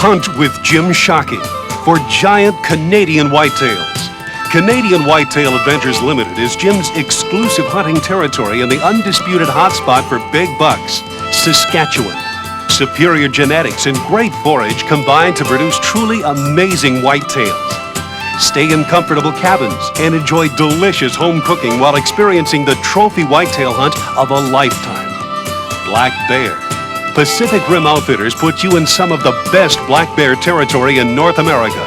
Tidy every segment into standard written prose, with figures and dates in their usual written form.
Hunt with Jim Shockey for giant Canadian whitetails. Canadian Whitetail Adventures Limited is Jim's exclusive hunting territory in the undisputed hotspot for big bucks, Saskatchewan. Superior genetics and great forage combine to produce truly amazing whitetails. Stay in comfortable cabins and enjoy delicious home cooking while experiencing the trophy whitetail hunt of a lifetime. Black bear. Pacific Rim Outfitters puts you in some of the best black bear territory in North America.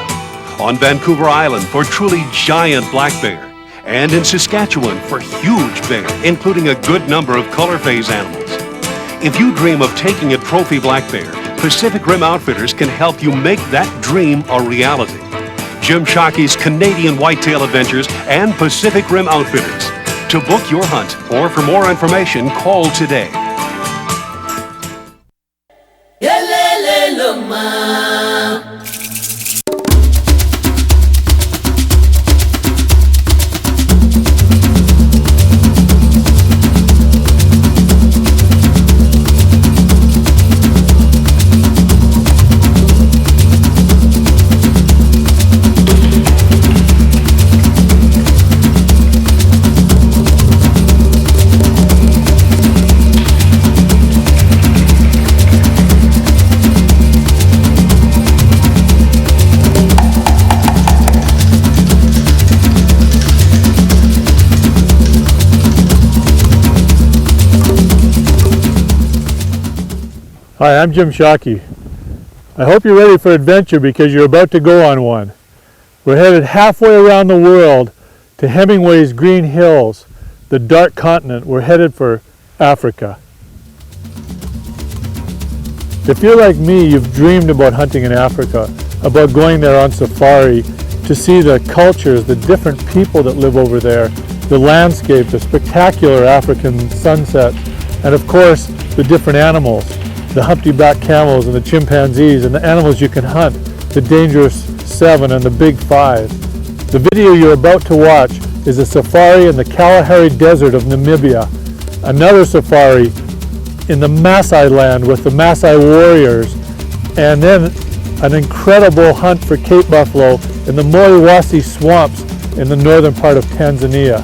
On Vancouver Island for truly giant black bear. And in Saskatchewan for huge bear, including a good number of color phase animals. If you dream of taking a trophy black bear, Pacific Rim Outfitters can help you make that dream a reality. Jim Shockey's Canadian Whitetail Adventures and Pacific Rim Outfitters. To book your hunt or for more information, call today. Hi, I'm Jim Shockey. I hope you're ready for adventure because you're about to go on one. We're headed halfway around the world to Hemingway's Green Hills, the dark continent. We're headed for Africa. If you're like me, you've dreamed about hunting in Africa, about going there on safari to see the cultures, the different people that live over there, the landscape, the spectacular African sunsets, and of course, the different animals. The humpty-back camels and the chimpanzees and the animals you can hunt, the dangerous 7 and the big 5. The video you're about to watch is a safari in the Kalahari Desert of Namibia, another safari in the Maasai land with the Maasai warriors, and then an incredible hunt for Cape buffalo in the Moriwasi swamps in the northern part of Tanzania.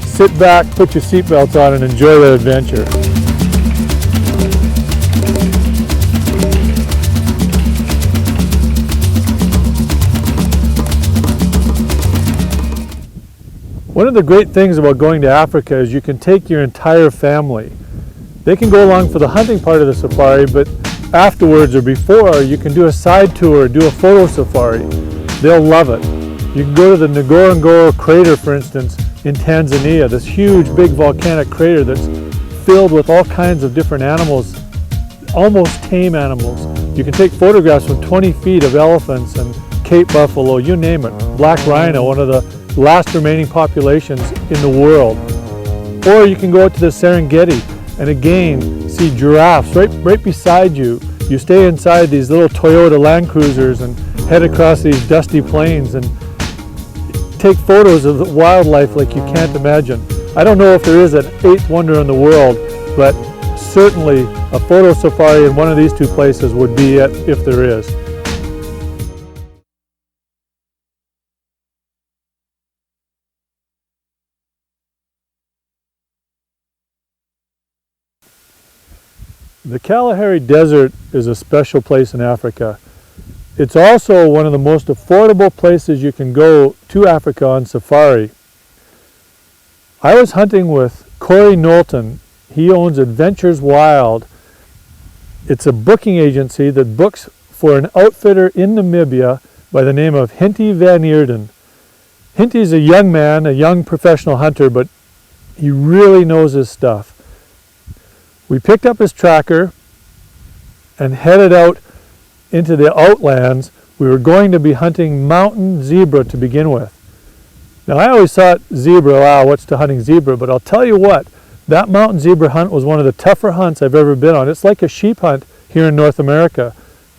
Sit back, put your seatbelts on, and enjoy the adventure. One of the great things about going to Africa is you can take your entire family. They can go along for the hunting part of the safari, but afterwards or before, you can do a side tour, do a photo safari. They'll love it. You can go to the Ngorongoro crater, for instance, in Tanzania, this huge big volcanic crater that's filled with all kinds of different animals, almost tame animals. You can take photographs from 20 feet of elephants and Cape buffalo, you name it. Black rhino, one of the last remaining populations in the world. Or you can go out to the Serengeti and again see giraffes right beside you. You stay inside these little Toyota Land Cruisers and head across these dusty plains and take photos of the wildlife like you can't imagine. I don't know if there is an 8th wonder in the world, but certainly a photo safari in one of these two places would be it if there is. The Kalahari Desert is a special place in Africa. It's also one of the most affordable places you can go to Africa on safari. I was hunting with Corey Knowlton. He owns Adventures Wild. It's a booking agency that books for an outfitter in Namibia by the name of Hinty van Eerden. Hinty's a young man, a young professional hunter, but he really knows his stuff. We picked up his tracker and headed out into the outlands. We were going to be hunting mountain zebra to begin with. Now I always thought zebra, wow, what's to hunting zebra? But I'll tell you what, that mountain zebra hunt was one of the tougher hunts I've ever been on. It's like a sheep hunt here in North America.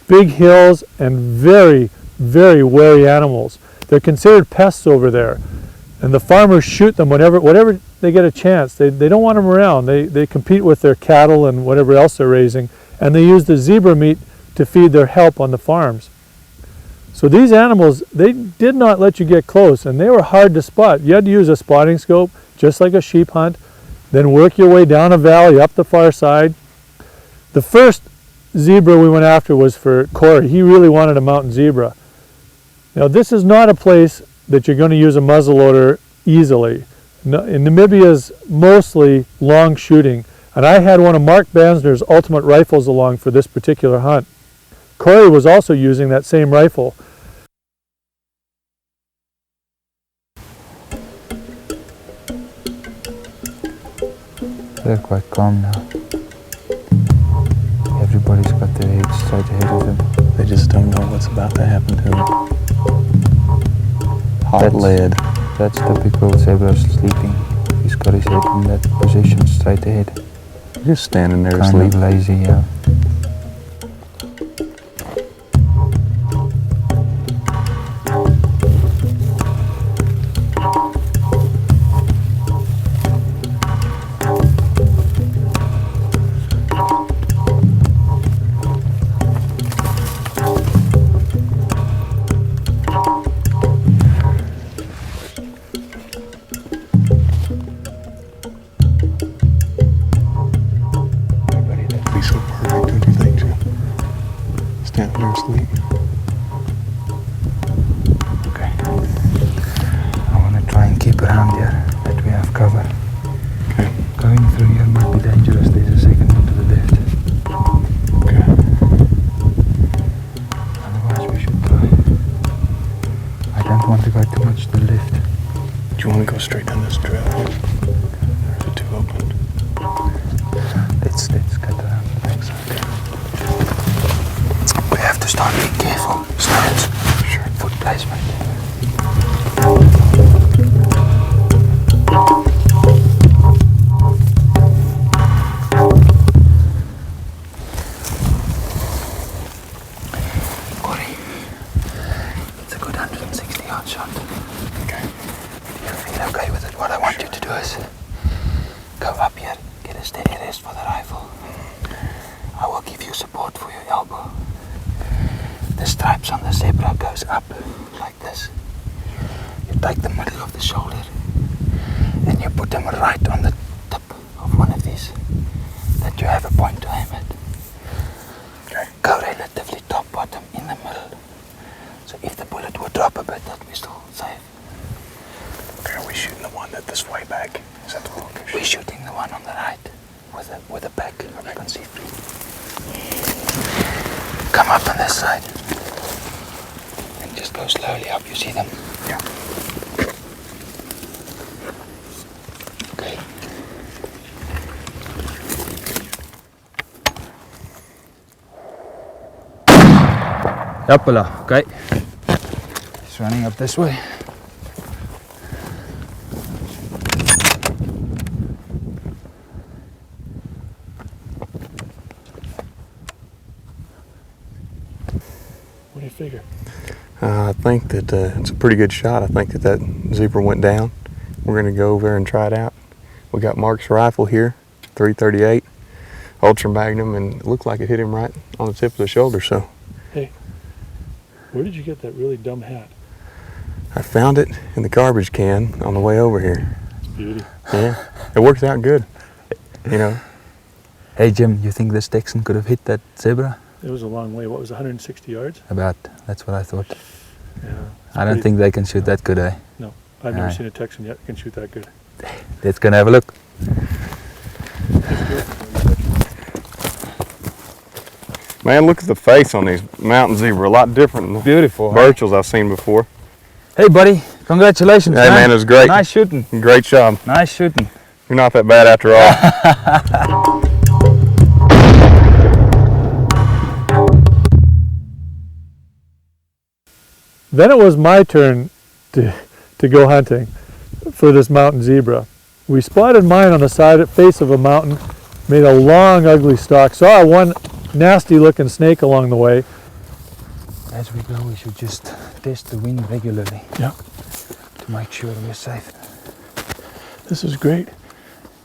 Big hills and very, very wary animals. They're considered pests over there. And the farmers shoot them whenever they get a chance. They don't want them around. They compete with their cattle and whatever else they're raising. And they use the zebra meat to feed their help on the farms. So these animals, they did not let you get close, and they were hard to spot. You had to use a spotting scope, just like a sheep hunt, then work your way down a valley up the far side. The first zebra we went after was for Corey. He really wanted a mountain zebra. Now this is not a place that you're going to use a muzzleloader easily. In Namibia is mostly long shooting, and I had one of Mark Bansner's Ultimate rifles along for this particular hunt. Corey was also using that same rifle. They're quite calm now. Everybody's got their heads straight ahead of them. They just don't know what's about to happen to them. Hot lead. That's typical zebra sleeping. He's got his head in that position straight ahead. Just standing there Kind asleep. of lazy, yeah. Be so perfect, don't you think, Jim? Standing there asleep. Okay. I want to try and keep around here, that we have cover. Okay. Going through here might be dangerous. There's a second one to the left. Okay. Otherwise we should try. I don't want to go too much to the left. Do you want to go straight down this trail? Or is it too open? Let's cut around the backside. We have to start being careful. Stones. Sure. Foot placement. Corey, it's a good 160-yard shot. Okay. Do you feel okay with it? What I want you to do is go up here, get a steady rest for the rifle. I will give you support for your elbow. The stripes on the zebra goes up like this. You take the middle of the shoulder and you put them right on the tip of one of these that you have a point to aim at. Okay. Go relatively top bottom in the middle. So if the bullet would drop a bit, that we're still safe. Okay, are we shooting the one that's way back? Is that the one we're We're shooting? shooting the one on the right with the back. You can see through. Come up on this side and just go slowly up. You see them? Yeah. Okay. Yappala. Okay. He's running up this way. What do you figure? I think that it's a pretty good shot. I think that zebra went down. We're going to go over there and try it out. We got Mark's rifle here, 338, Ultra Magnum, and it looked like it hit him right on the tip of the shoulder. So Hey, where did you get that really dumb hat? I found it in the garbage can on the way over here. It's beauty. Yeah, it works out good. You know, Hey Jim, you think this Texan could have hit that zebra? It was a long way. What was it, 160 yards? About. That's what I thought. Yeah. I don't think they can shoot that good, eh? No, I've never Aye. seen a Texan yet that can shoot that good. Let's go and have a look. man, look at the face on these mountain zebra. A lot different than the Beautiful. Birchels I've seen before. Hey buddy, congratulations. Hey man, it was great. Nice shooting. Great job. Nice shooting. You're not that bad after all. Then it was my turn to go hunting for this mountain zebra. We spotted mine on the face of a mountain, made a long, ugly stalk. Saw one nasty looking snake along the way. As we go, we should just test the wind regularly. Yeah. To make sure we're safe. This is great.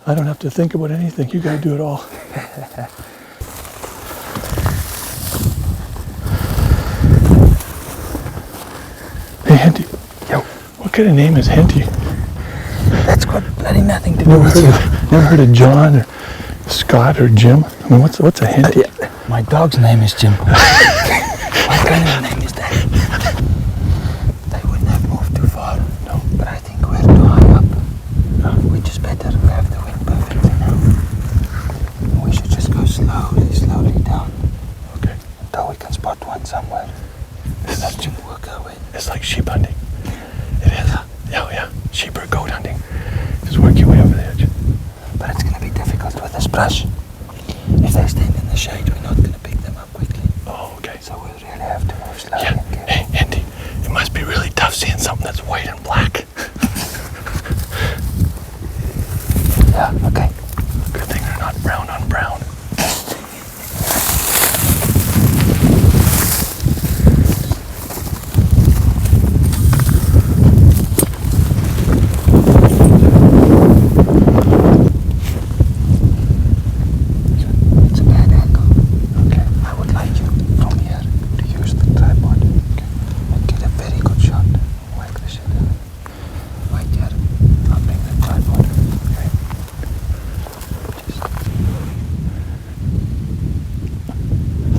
I don't have to think about anything. You gotta do it all. kind of name is Henty? That's got bloody nothing to do Never with heard you. of, never heard of John or Scott or Jim? I mean, what's a Henty? My dog's name is Jim. What kind of name is that? They wouldn't have moved too far. No. But I think we're too high up. Which is better. We have the wind perfectly now. We should just go slowly down. Okay. Until we can spot one somewhere. That should work our way. It's like sheep hunting. It is. Yeah. Sheep or goat hunting. Just work your way over the edge. But it's going to be difficult with this brush. If they stand in the shade, we're not going to pick them up quickly. Oh, okay. So we'll really have to move slowly Yeah. and careful. Hey, Henty, it must be really tough seeing something that's white and black. Yeah, okay. Good thing they're not brown on brown. It's a bad angle. Okay. I would like you from here to use the tripod. Okay. And get a very good shot. Whack the shit out. Right here. I'll bring the tripod. Okay.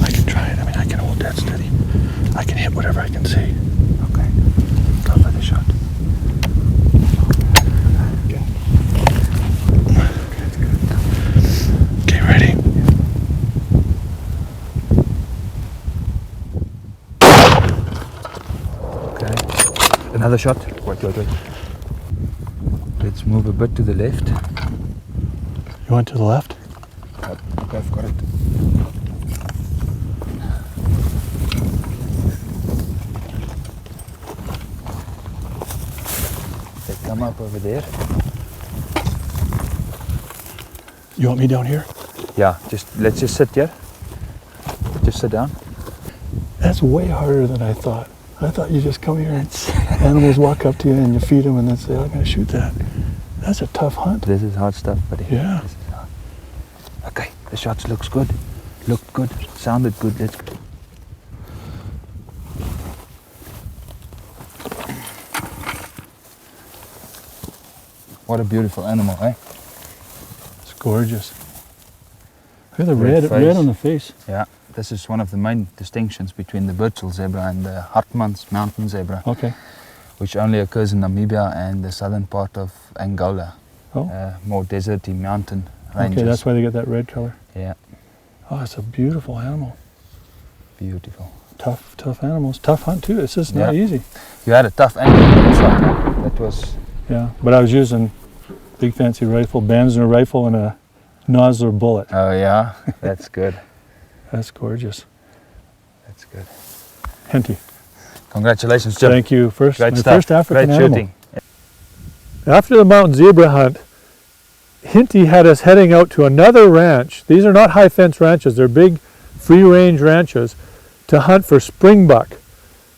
I can try it. I mean, I can hold that steady. I can hit whatever I can see. Okay. Go for the shot. Okay, ready? Okay. Another shot. Wait. Let's move a bit to the left. You went to the left? Okay, I've got it. They come up over there. You want me down here? Yeah, let's just sit here. Just sit down. That's way harder than I thought. I thought you just come here and animals walk up to you and you feed them and then say, I'm going to shoot that. That's a tough hunt. This is hard stuff, buddy. Yeah. This is hard. Okay, the shots looks good. Looked good. Sounded good. Let's go. What a beautiful animal, eh? It's gorgeous. Look at the Red red face. on the face. Yeah, this is one of the main distinctions between the Birchall zebra and the Hartmann's mountain zebra, Okay. which only occurs in Namibia and the southern part of Angola. Oh. More deserty mountain ranges. Okay, that's why they get that red color. Yeah, Oh, it's a beautiful animal. beautiful. Tough animals. Tough hunt too. It's just not Yeah. easy. You had a tough angle shot. Huh? That was Yeah, but I was using big fancy rifle, Banzer rifle and a Nosler bullet. Oh yeah, that's good. That's gorgeous. That's good. Henty, Congratulations, Jim. thank you. Great My stuff. first African Great animal. shooting. After the mountain zebra hunt, Henty had us heading out to another ranch. These are not high fence ranches, they're big free range ranches to hunt for springbuck.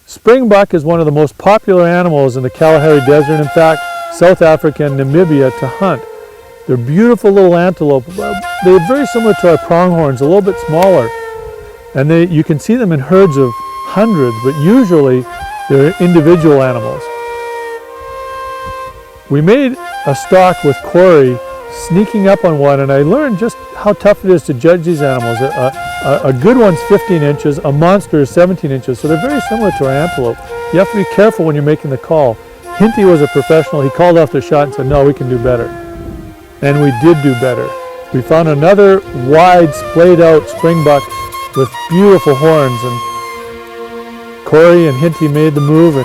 Springbuck is one of the most popular animals in the Kalahari Desert. In fact, South Africa and Namibia to hunt. They're beautiful little antelope. They're very similar to our pronghorns, a little bit smaller. And you can see them in herds of hundreds, but usually they're individual animals. We made a stalk with Corey, sneaking up on one, and I learned just how tough it is to judge these animals. A good one's 15 inches, a monster is 17 inches, so they're very similar to our antelope. You have to be careful when you're making the call. Henty was a professional. He called off the shot and said, no, we can do better. And we did do better. We found another wide, splayed out springbuck with beautiful horns, and Corey and Henty made the move.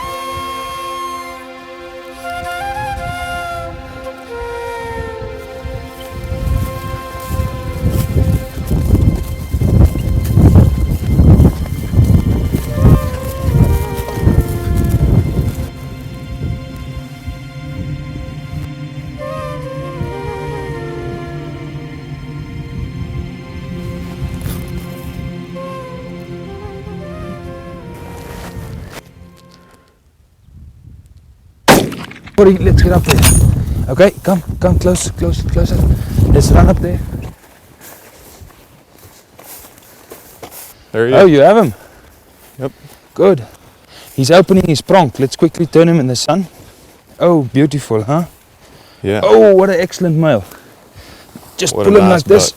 Corey, let's get up there. Okay, come closer. Let's run up there. There he Oh, is. you have him? Yep. Good. He's opening his pronk. Let's quickly turn him in the sun. Oh, beautiful, huh? Yeah. Oh, what an excellent male. Just What pull a him nice like this.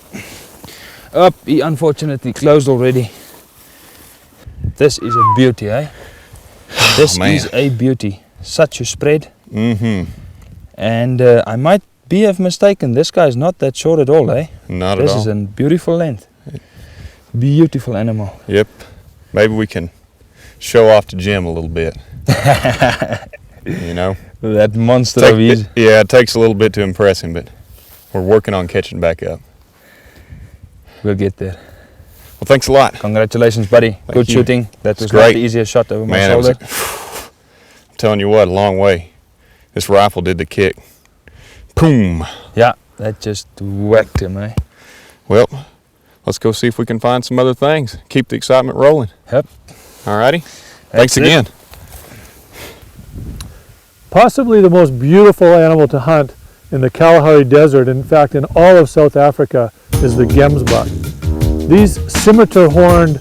Up, he unfortunately closed already. This is a beauty, eh? This man. is a beauty. Such a spread. Mm-hmm. And I might be mistaken. This guy's not that short at all, eh? Not This at all. is a beautiful length. Beautiful animal. Yep. Maybe we can show off to Jim a little bit. You know? That monster of his. Yeah, it takes a little bit to impress him, but we're working on catching back up. We'll get there. Well, thanks a lot. Congratulations, buddy. Good you. shooting. That It's was not great. the easiest shot over my Man, it was shoulder. I'm telling you what, a long way. This rifle did the kick. Boom. Yeah, that just whacked him, eh? Well, let's go see if we can find some other things. Keep the excitement rolling. Yep. Alrighty. Thanks it. again. Possibly the most beautiful animal to hunt in the Kalahari Desert, in fact in all of South Africa, is the gemsbuck. These scimitar-horned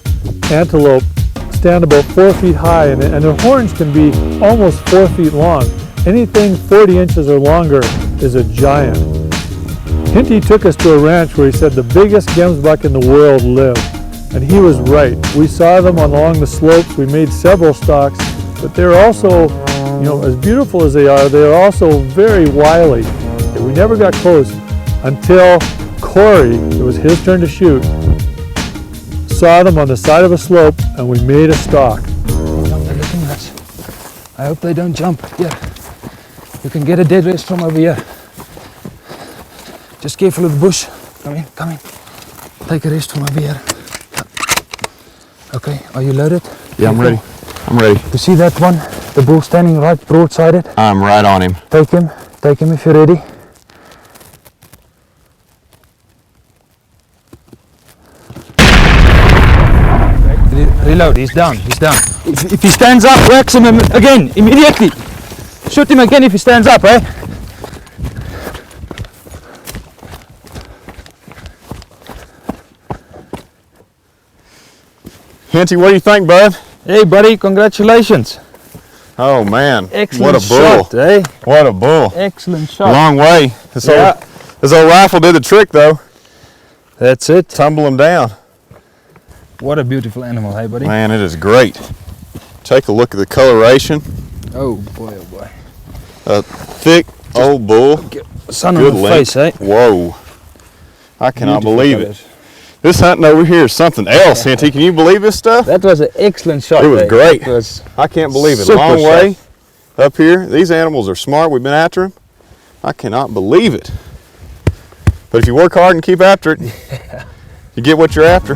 antelope stand about 4 feet high, and their horns can be almost 4 feet long. Anything 40 inches or longer is a giant. Hinty took us to a ranch where he said the biggest gemsbuck in the world lived, and he was right. We saw them along the slopes. We made several stalks, but they're also, you know, as beautiful as they are also very wily. We never got close until Corey, it was his turn to shoot, saw them on the side of a slope, and we made a stalk. They're looking at us. I hope they don't jump. Here. You can get a dead rest from over here. Just careful of the bush. Come in, come in. Take a rest from over here. Okay, are you loaded? Yeah, I'm ready. I'm ready. You see that one? The bull standing right broadsided? I'm right on him. Take him if you're ready. Reload, he's down. If he stands up, wax him again, immediately. Shoot him again if he stands up, eh? Hinty, what do you think, bud? Hey buddy, congratulations. Oh man, Excellent what a bull. shot, eh? What a bull. Excellent shot. Long way. This old rifle did the trick though. That's it. Tumble him down. What a beautiful animal, hey buddy? Man, it is great. Take a look at the coloration. Oh boy, oh boy. A thick old bull. Sun Good on the length. face, eh? Whoa. I cannot Beautiful believe colours. it. This hunting over here is something else, Hinty. Can you believe this stuff? That was an excellent shot. It was eh? great. It was I can't believe it. Super Long shot. way up here. These animals are smart. We've been after them. I cannot believe it. But if you work hard and keep after it, you get what you're after.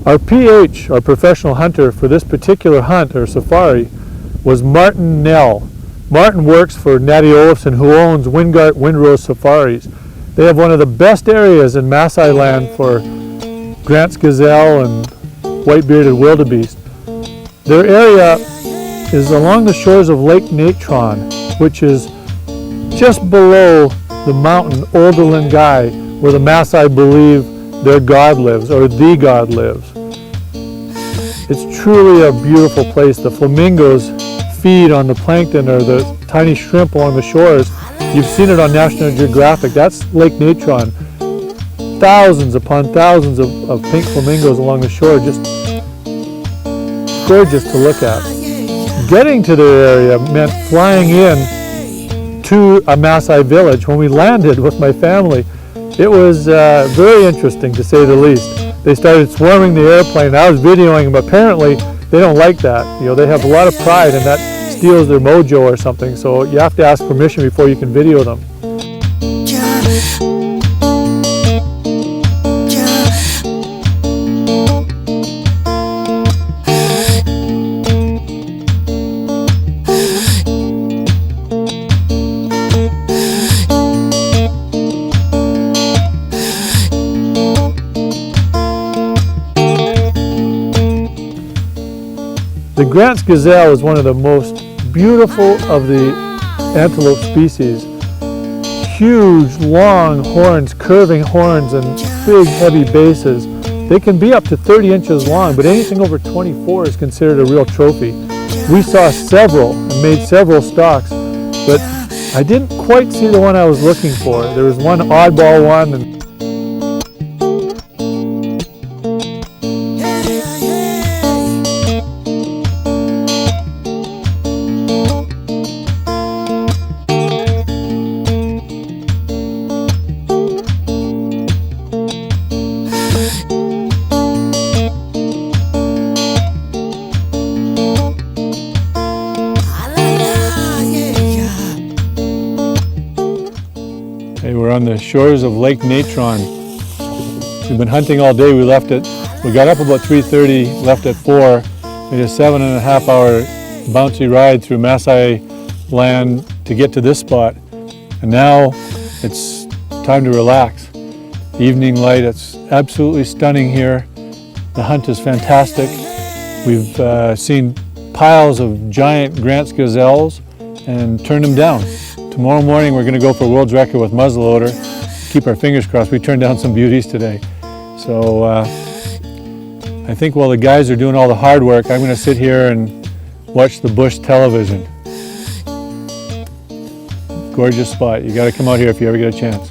Our PH, our professional hunter for this particular hunt or safari, was Martin Nell. Martin works for Natty Olofsson, who owns Wingart Windrose Safaris. They have one of the best areas in Maasai land for Grant's gazelle and white-bearded wildebeest. Their area is along the shores of Lake Natron, which is just below the mountain Olderlingai, where the Maasai believe their god lives, or the god lives. It's truly a beautiful place. The flamingos feed on the plankton or the tiny shrimp along the shores. You've seen it on National Geographic. That's Lake Natron. Thousands upon thousands of pink flamingos along the shore, just gorgeous to look at. Getting to their area meant flying in to a Maasai village. When we landed with my family, it was very interesting, to say the least. They started swarming the airplane. I was videoing them. Apparently, they don't like that. You know, they have a lot of pride, and that steals their mojo or something. So you have to ask permission before you can video them. The Grant's gazelle is one of the most beautiful of the antelope species. Huge, long horns, curving horns, and big, heavy bases. They can be up to 30 inches long, but anything over 24 is considered a real trophy. We saw several and made several stalks, but I didn't quite see the one I was looking for. There was one oddball one, and we're on the shores of Lake Natron. We've been hunting all day. We got up about 3:30, left at 4, made a 7.5 hour bouncy ride through Maasai land to get to this spot. And now it's time to relax. Evening light, it's absolutely stunning here. The hunt is fantastic. We've seen piles of giant Grant's gazelles and turned them down. Tomorrow morning we're going to go for world's record with muzzleloader. Keep our fingers crossed. We turned down some beauties today. So I think while the guys are doing all the hard work, I'm going to sit here and watch the bush television. Gorgeous spot. You got to come out here if you ever get a chance.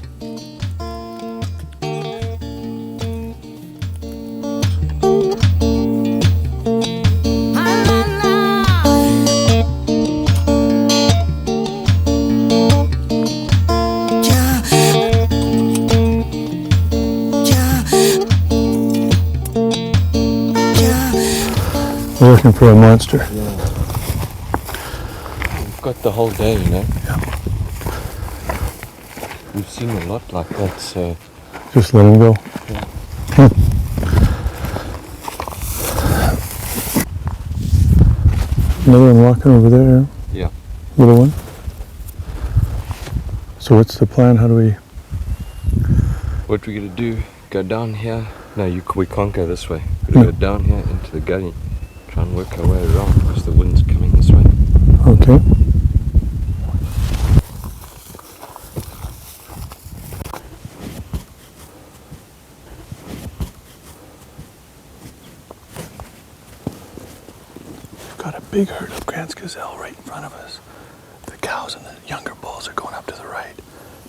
We're looking for a monster. Yeah. We've got the whole day, you know. Yeah. We've seen a lot like that, so... Just let him go. Yeah. Another one walking over there. Yeah. Little one. So what's the plan? How do we... What we're going to do, go down here. No, we can't go this way. We're going to go down here into the gully. Try and work our way around because the wind's coming this way. Okay. We've got a big herd of Grant's gazelle right in front of us. The cows and the younger bulls are going up to the right,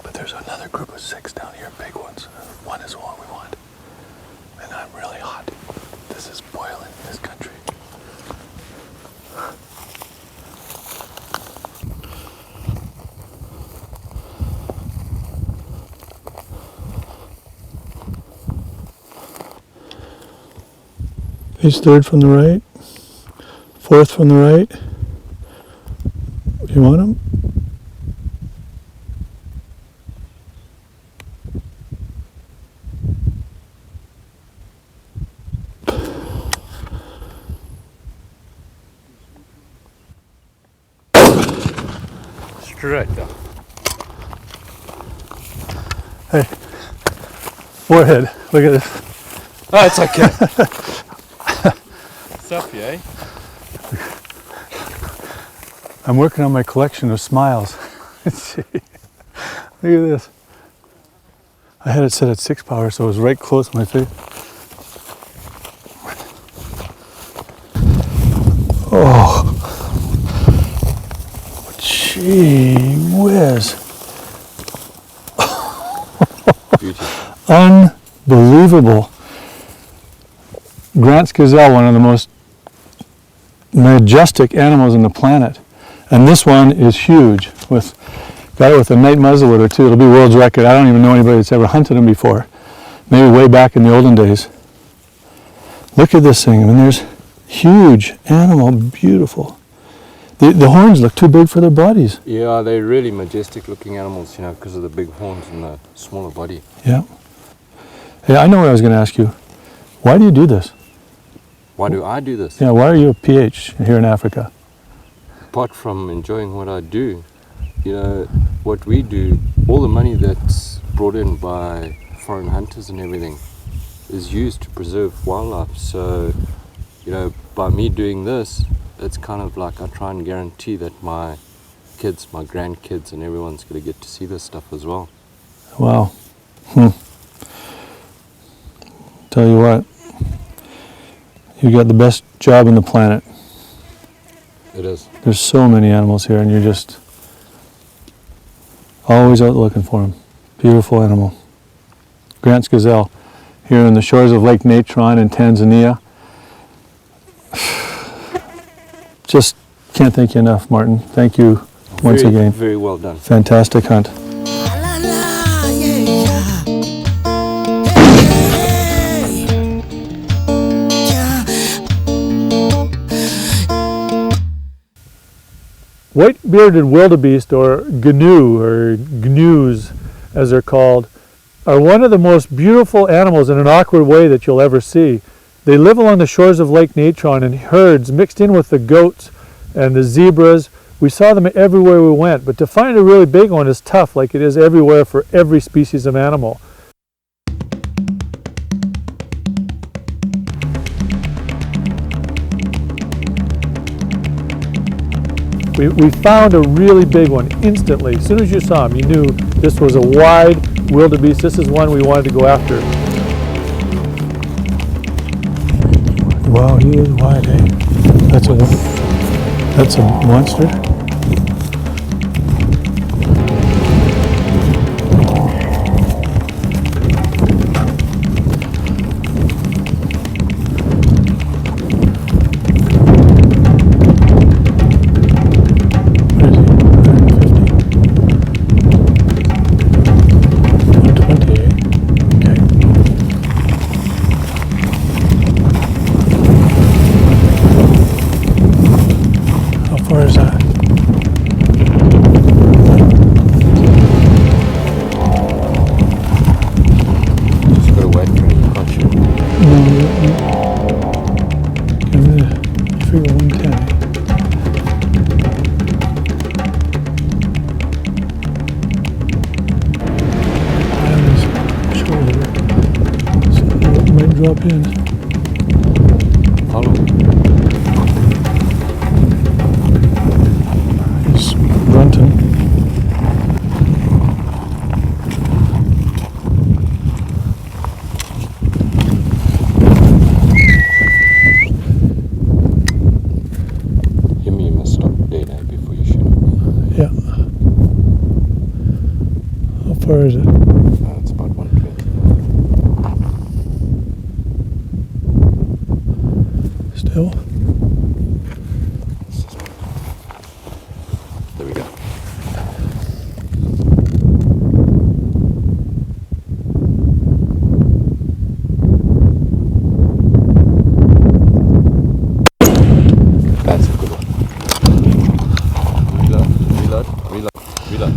but there's another group of 6 down here, big ones. One is the one we want. And I'm really hot. This is boiling in this country. He's 3rd from the right, 4th from the right. You want him? Straight up. Hey, forehead, look at this. Oh, it's okay. What's up, eh? I'm working on my collection of smiles. Let's see. Look at this. I had it set at 6 power, so it was right close to my face. Oh, gee whiz. Unbelievable. Grant's gazelle, one of the most majestic animals on the planet. And this one is huge. Got it with a night muzzleloader too. It'll be world's record. I don't even know anybody that's ever hunted them before. Maybe way back in the olden days. Look at this thing. I mean, there's huge animal, beautiful. The horns look too big for their bodies. Yeah, they're really majestic looking animals, you know, because of the big horns and the smaller body. Yeah. Hey, I know what I was going to ask you. Why do you do this? Why do I do this? Yeah, why are you a PH here in Africa? Apart from enjoying what I do, you know, what we do, all the money that's brought in by foreign hunters and everything is used to preserve wildlife. So, you know, by me doing this, it's kind of like I try and guarantee that my kids, my grandkids, and everyone's going to get to see this stuff as well. Wow. Tell you what, you got the best job on the planet. It is. There's so many animals here, and you're just always out looking for them. Beautiful animal. Grant's gazelle, here on the shores of Lake Natron in Tanzania. Just can't thank you enough, Martin. Thank you once again. Very well done. Fantastic hunt. White-bearded wildebeest, or gnu, or gnus as they're called, are one of the most beautiful animals in an awkward way that you'll ever see. They live along the shores of Lake Natron in herds mixed in with the goats and the zebras. We saw them everywhere we went, but to find a really big one is tough, like it is everywhere for every species of animal. We found a really big one instantly. As soon as you saw him, you knew this was a wide wildebeest. This is one we wanted to go after. Wow, he is wide, eh? That's a monster. Drop in. Follow. He's grunting. You must stop dead before you shoot. Yeah. How far is it? It's about 120. Still? There we go. That's a good one. Reload.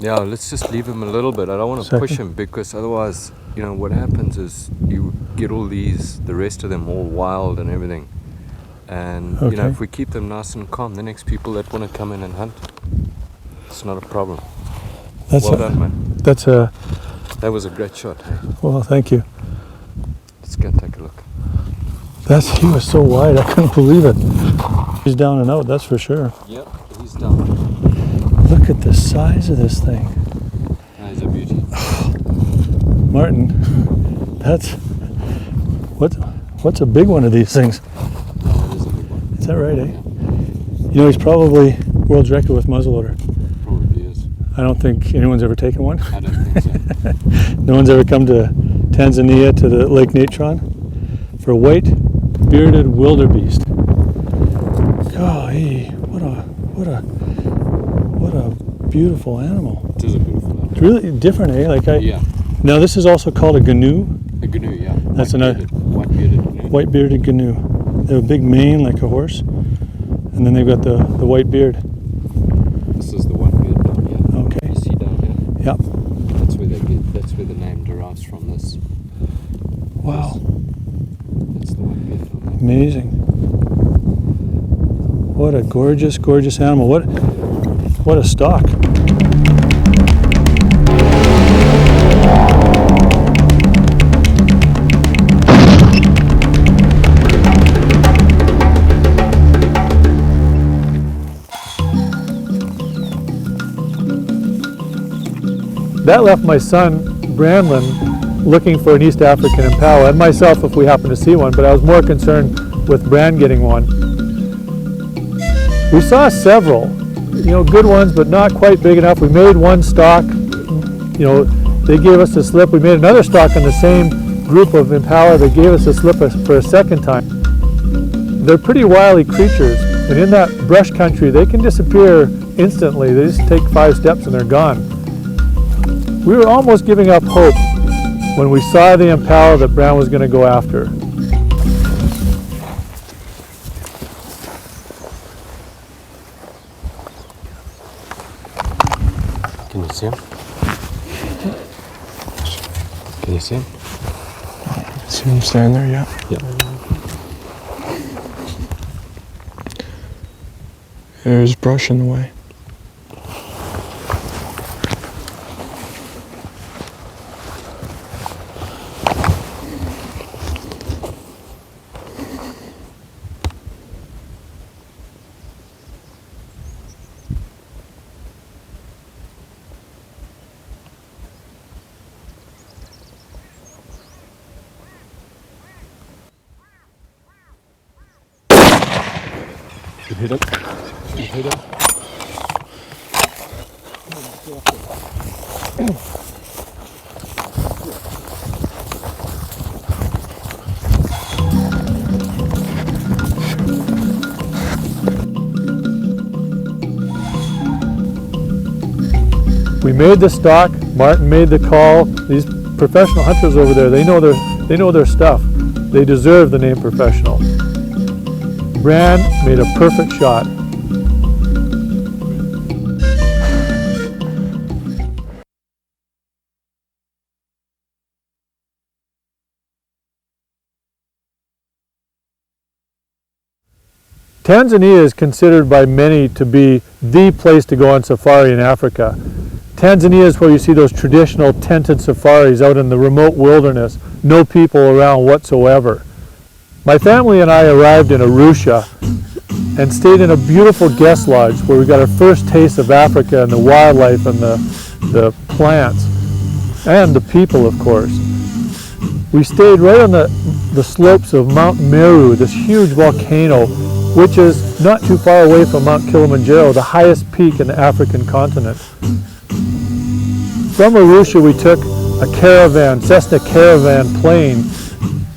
Yeah, let's just leave him a little bit. I don't want to push him because otherwise, you know, what happens is you get all the rest of them all wild and everything. And, you know, if we keep them nice and calm, the next people that want to come in and hunt, it's not a problem. Well done, man. That was a great shot, hey? Well, thank you. Let's go and take a look. He was so wide, I couldn't believe it. He's down and out, that's for sure. Yep, he's down. Look at the size of this thing. That is a beauty. Martin, what's a big one of these things? That is a big one. Is that right, eh? You know, he's probably world's record with muzzleloader. Probably is. I don't think anyone's ever taken one. I don't think so. No one's ever come to Tanzania to the Lake Natron for white-bearded wildebeest. Golly, what a beautiful animal. It is a beautiful animal. It's really different, eh? Yeah. Now this is also called a gnu. A gnu, yeah. That's another white-bearded gnu. White-bearded gnu. They have a big mane like a horse, and then they've got the white beard. This is the white-bearded one, yeah. Okay. You see down here? Yeah. That's where the name derives from. This. Wow. That's the white-bearded one. Amazing. What a gorgeous, gorgeous animal. What a stock. That left my son, Brandlin, looking for an East African impala, and myself if we happen to see one, but I was more concerned with Brand getting one. We saw several, good ones, but not quite big enough. We made one stock, they gave us a slip. We made another stock on the same group of impala. They gave us a slip for a second time. They're pretty wily creatures, and in that brush country, they can disappear instantly. They just take 5 steps and they're gone. We were almost giving up hope when we saw the impala that Brown was going to go after. Can you see him? Can you see him? See him standing there, yeah? Yeah. There's brush in the way. You hit him? You hit him? We made the stock, Martin made the call. These professional hunters over there, they know their stuff. They deserve the name professional. Brand made a perfect shot. Tanzania is considered by many to be the place to go on safari in Africa. Tanzania is where you see those traditional tented safaris out in the remote wilderness, no people around whatsoever. My family and I arrived in Arusha and stayed in a beautiful guest lodge where we got our first taste of Africa and the wildlife and the plants and the people, of course. We stayed right on the slopes of Mount Meru, this huge volcano, which is not too far away from Mount Kilimanjaro, the highest peak in the African continent. From Arusha, we took a caravan, Cessna Caravan plane,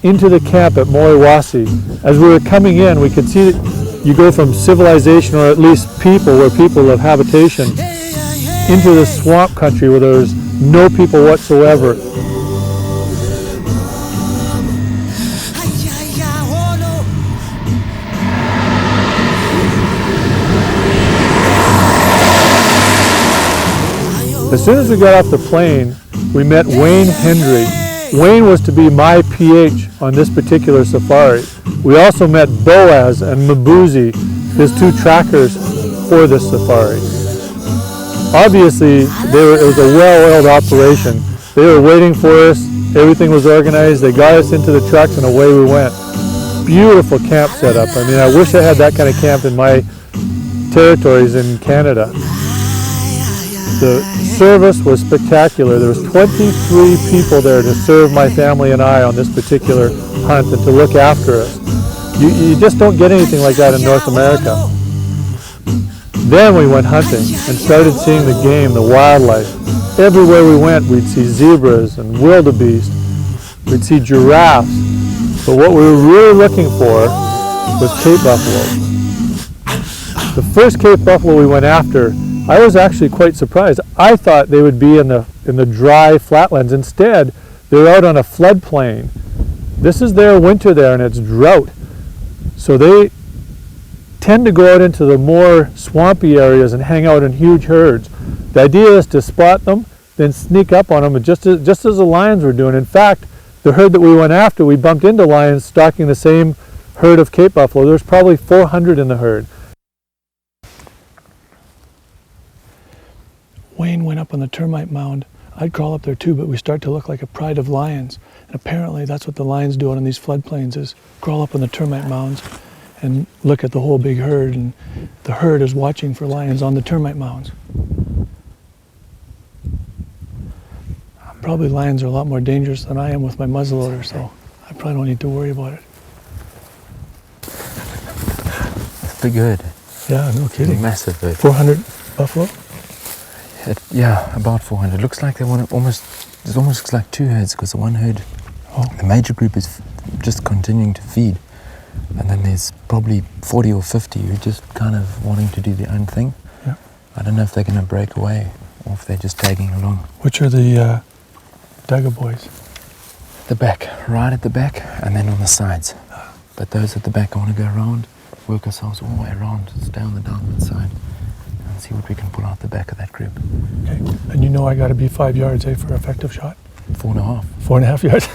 into the camp at Moiwasi. As we were coming in, we could see that you go from civilization, or at least people, where people have habitation, into the swamp country where there's no people whatsoever. As soon as we got off the plane, we met Wayne Hendry. Wayne was to be my PH on this particular safari. We also met Boaz and Mabuzi, his 2 trackers for this safari. Obviously, it was a well-oiled operation. They were waiting for us, everything was organized, they got us into the trucks and away we went. Beautiful camp setup. I mean, I wish I had that kind of camp in my territories in Canada. The service was spectacular. There was 23 people there to serve my family and I on this particular hunt and to look after us. You just don't get anything like that in North America. Then we went hunting and started seeing the game, the wildlife. Everywhere we went, we'd see zebras and wildebeest. We'd see giraffes. But what we were really looking for was Cape buffalo. The first Cape buffalo we went after, I was actually quite surprised. I thought they would be in the dry flatlands. Instead, they're out on a floodplain. This is their winter there and it's drought. So they tend to go out into the more swampy areas and hang out in huge herds. The idea is to spot them, then sneak up on them, just as the lions were doing. In fact, the herd that we went after, we bumped into lions stalking the same herd of Cape buffalo. There's probably 400 in the herd. Wayne went up on the termite mound. I'd crawl up there too, but we start to look like a pride of lions. And apparently that's what the lions do out on these floodplains, is crawl up on the termite mounds and look at the whole big herd, and the herd is watching for lions on the termite mounds. Probably lions are a lot more dangerous than I am with my muzzleloader, so I probably don't need to worry about it. It's a big herd. Yeah, no kidding. Massive herd. 400 buffalo? Yeah, about 400. Looks like they want to it almost looks like two herds, because the one herd, the major group is just continuing to feed. And then there's probably 40 or 50 who are just kind of wanting to do their own thing. Yeah. I don't know if they're going to break away or if they're just tagging along. Which are the Dagga boys? The back, right at the back, and then on the sides. But those at the back, I want to go around, work ourselves all the way around, just down the downward side, and see what we can pull out the back of that group. Okay. And you know I got to be 5 yards, for an effective shot? 4.5. 4.5 yards.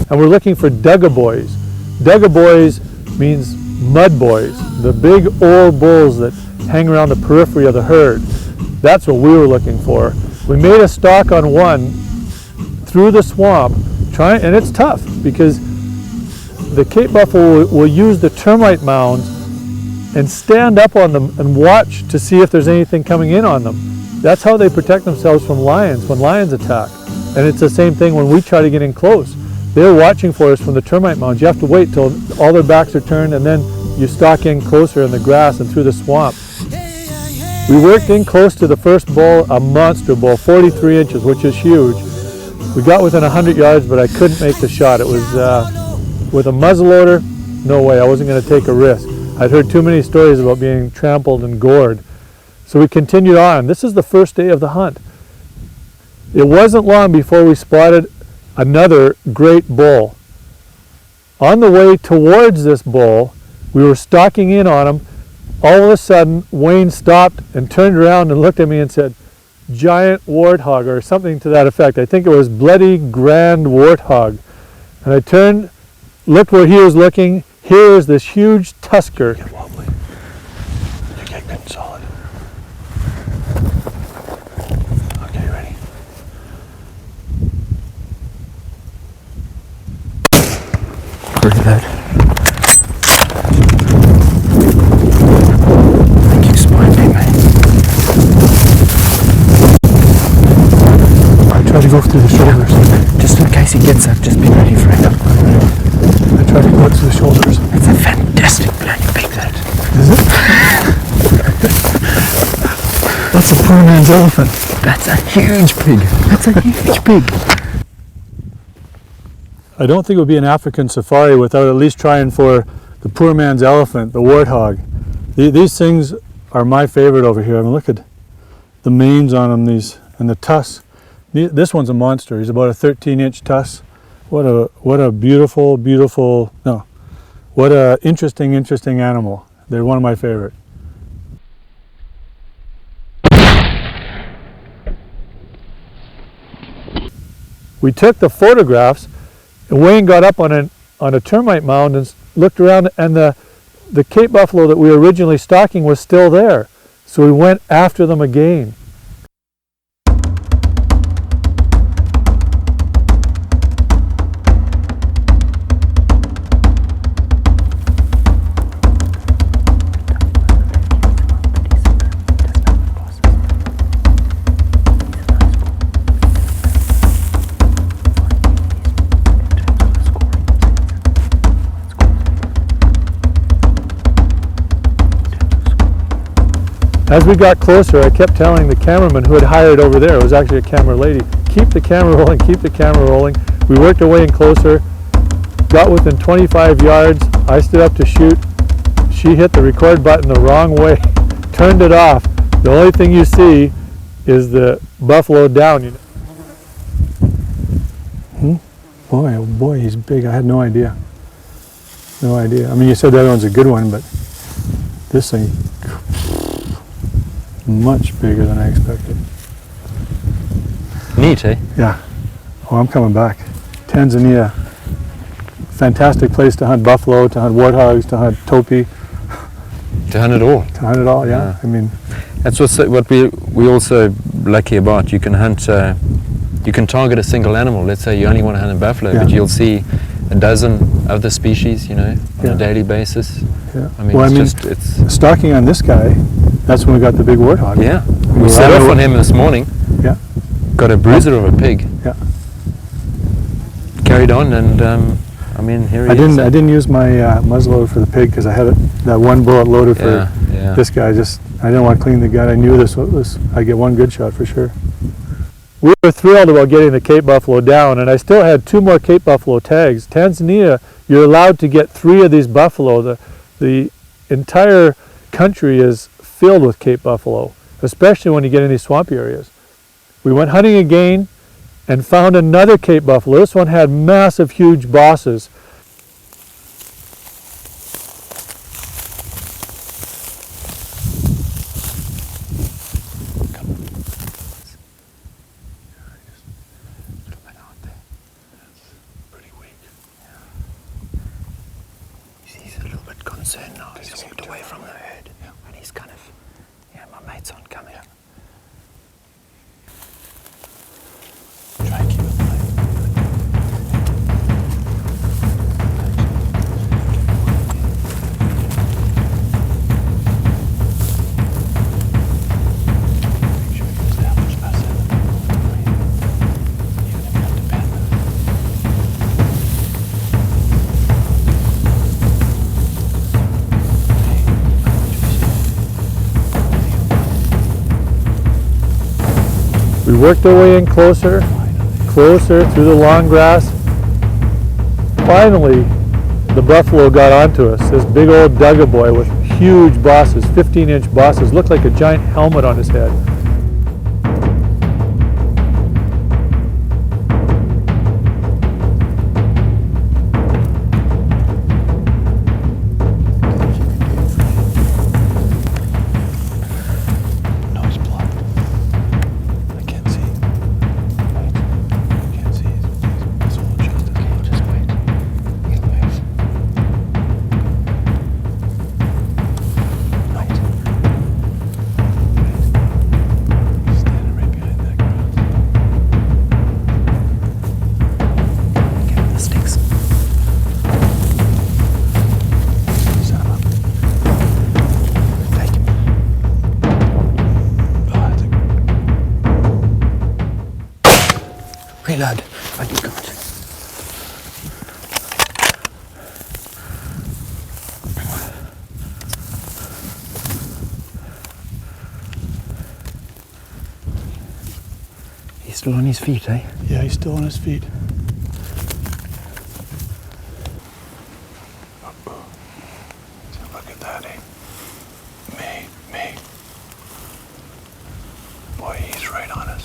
And we're looking for Dagga boys. Dagga boys means mud boys, the big old bulls that hang around the periphery of the herd. That's what we were looking for. We made a stalk on one through the swamp, and it's tough because the Cape buffalo will use the termite mounds and stand up on them and watch to see if there's anything coming in on them. That's how they protect themselves from lions when lions attack. And it's the same thing when we try to get in close. They're watching for us from the termite mounds. You have to wait till all their backs are turned, and then you stalk in closer in the grass and through the swamp. We worked in close to the first bull, a monster bull, 43 inches, which is huge. We got within 100 yards, but I couldn't make the shot. It was with a muzzleloader, no way. I wasn't going to take a risk. I'd heard too many stories about being trampled and gored. So we continued on. This is the first day of the hunt. It wasn't long before we spotted another great bull. On the way towards this bull, we were stalking in on him. All of a sudden, Wayne stopped and turned around and looked at me and said, "Giant warthog," or something to that effect. I think it was bloody grand warthog. And I turned, looked where he was looking. Here is this huge tusker. Get wobbly. You get good and solid. Okay, ready? Pretty loud. I think you spotted me, mate. I try to go through the shoulders. Just in case he gets up, just be ready for it. I try to go through the shoulders. It's a fantastic bloody big that. Is it? That's a poor man's elephant. That's a huge pig. That's a huge pig. I don't think it would be an African safari without at least trying for the poor man's elephant, the warthog. These things are my favorite over here. I mean, look at the manes on them, and the tusks. This one's a monster. He's about a 13-inch tusk. What a beautiful, what a interesting animal. They're one of my favorite. We took the photographs, and Wayne got up on a termite mound and looked around, and the Cape buffalo that we were originally stalking was still there. So we went after them again. As we got closer, I kept telling the cameraman who had hired over there, it was actually a camera lady, keep the camera rolling, keep the camera rolling. We worked our way in closer, got within 25 yards, I stood up to shoot. She hit the record button the wrong way, turned it off. The only thing you see is the buffalo down. You know? Boy, oh boy, he's big. I had no idea. No idea. I mean, you said that one's a good one, but this thing, much bigger than I expected. Neat, eh? Yeah. Oh, I'm coming back. Tanzania. Fantastic place to hunt buffalo, to hunt warthogs, to hunt topi. To hunt it all. To hunt it all, yeah. I mean, that's what we also lucky about. You can hunt. You can target a single animal. Let's say you only want to hunt a buffalo, but you'll see a dozen other species, on a daily basis. Yeah. I mean, it's stalking on this guy, that's when we got the big warthog. Yeah. We set off on him this morning. Yeah. Got a bruiser of a pig. Yeah. Carried on, and I mean, here he is. I didn't use my muzzleloader for the pig because I had that one bullet loaded for this guy. I didn't want to clean the gun. I knew this was I'd get one good shot for sure. We were thrilled about getting the Cape Buffalo down, and I still had 2 more Cape Buffalo tags. Tanzania, you're allowed to get 3 of these buffalo. The entire country is filled with Cape Buffalo, especially when you get in these swampy areas. We went hunting again and found another Cape Buffalo. This one had massive, huge bosses. He's a little bit concerned now. He's walked away from the herd, and he's kind of, my mate's on coming. Try and keep it light. Make sure you establish us in the middle of the frame, even if you have to bend. We worked our way in closer through the long grass. Finally, the buffalo got onto us. This big old Dugga boy with huge bosses, 15-inch bosses, looked like a giant helmet on his head. Reload. Oh, you can't. He's still on his feet, eh? Yeah, he's still on his feet. Look at that, eh? Me. Boy, he's right on us.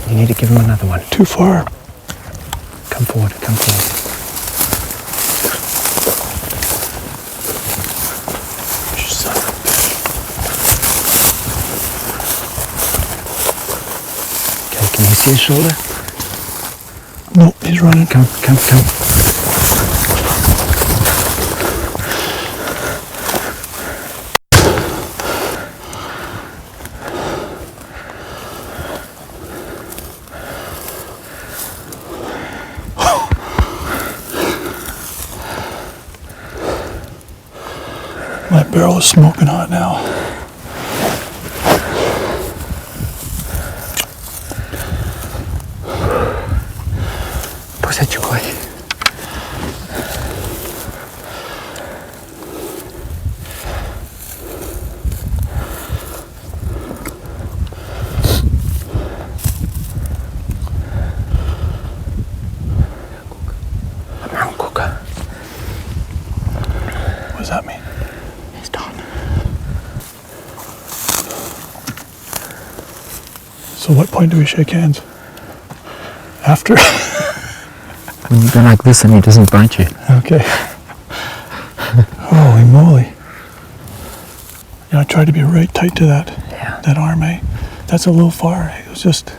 You need to give him another one. Too far. Come forward. Son of a bitch. Okay, can you see his shoulder? No, he's running. Come. My barrel is smoking hot now. Push Shockey. What does that mean? He's done. So what point do we shake hands? After? When you go like this and he doesn't bite you. Okay. Holy moly. Yeah, I tried to be right tight to that arm, eh? That's a little far. It was just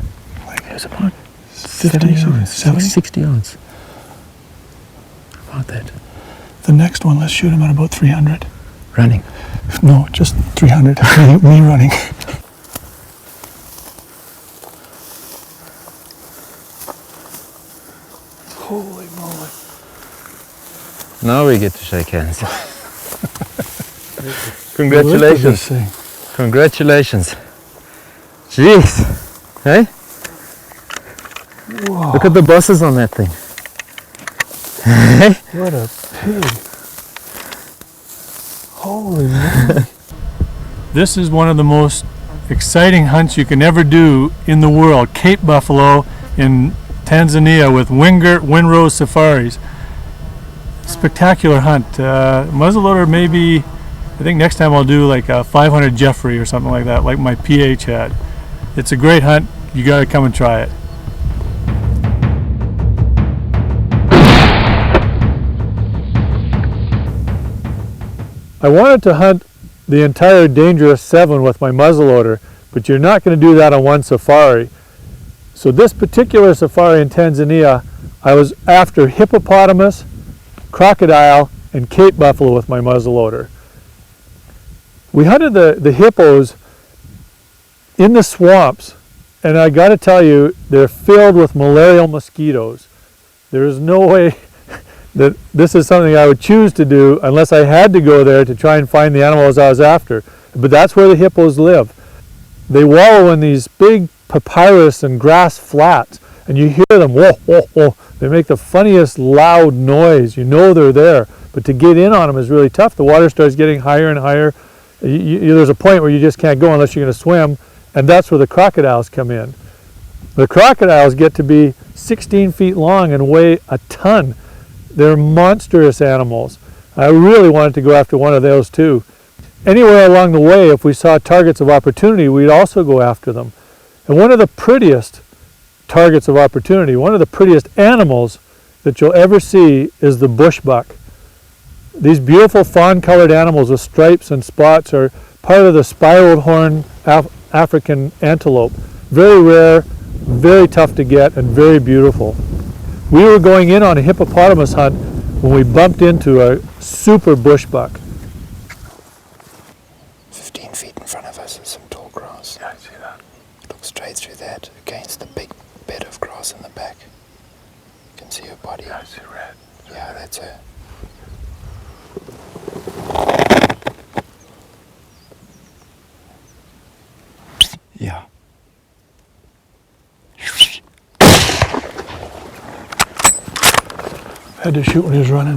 like It was about 50, 70? 60 yards. About that. The next one, let's shoot him at about 300. Running. No, just 300. me running. Holy moly. Now we get to shake hands. Look at this Congratulations. thing. Congratulations. Jeez. Hey? Whoa. Look at the bosses on that thing. Hey? What a pig. Holy moly. This is one of the most exciting hunts you can ever do in the world. Cape buffalo in Tanzania with Windrose Safaris. Spectacular hunt. Muzzleloader maybe, I think next time I'll do like a 500 Jeffrey or something like that, like my PH had. It's a great hunt. You gotta come and try it. I wanted to hunt the entire Dangerous 7 with my muzzleloader, but you're not going to do that on one safari. So this particular safari in Tanzania, I was after hippopotamus, crocodile, and Cape buffalo with my muzzleloader. We hunted the hippos in the swamps, and I got to tell you, they're filled with malarial mosquitoes. There is no way that this is something I would choose to do unless I had to go there to try and find the animals I was after. But that's where the hippos live. They wallow in these big papyrus and grass flats, and you hear them, whoa, whoa, whoa. They make the funniest loud noise. You know they're there, but to get in on them is really tough. The water starts getting higher and higher. There's a point where you just can't go unless you're going to swim, and that's where the crocodiles come in. The crocodiles get to be 16 feet long and weigh a ton. They're monstrous animals. I really wanted to go after one of those too. Anywhere along the way, if we saw targets of opportunity, we'd also go after them. And one of the prettiest targets of opportunity, one of the prettiest animals that you'll ever see is the bushbuck. These beautiful fawn-colored animals with stripes and spots are part of the spiraled horn African antelope. Very rare, very tough to get, and very beautiful. We were going in on a hippopotamus hunt when we bumped into a super bushbuck. 15 feet in front of us is some tall grass. Yeah, I see that. Look straight through that against the big bed of grass in the back. You can see her body. Yeah, I see red. Yeah, that's her. Yeah. Had to shoot when he was running.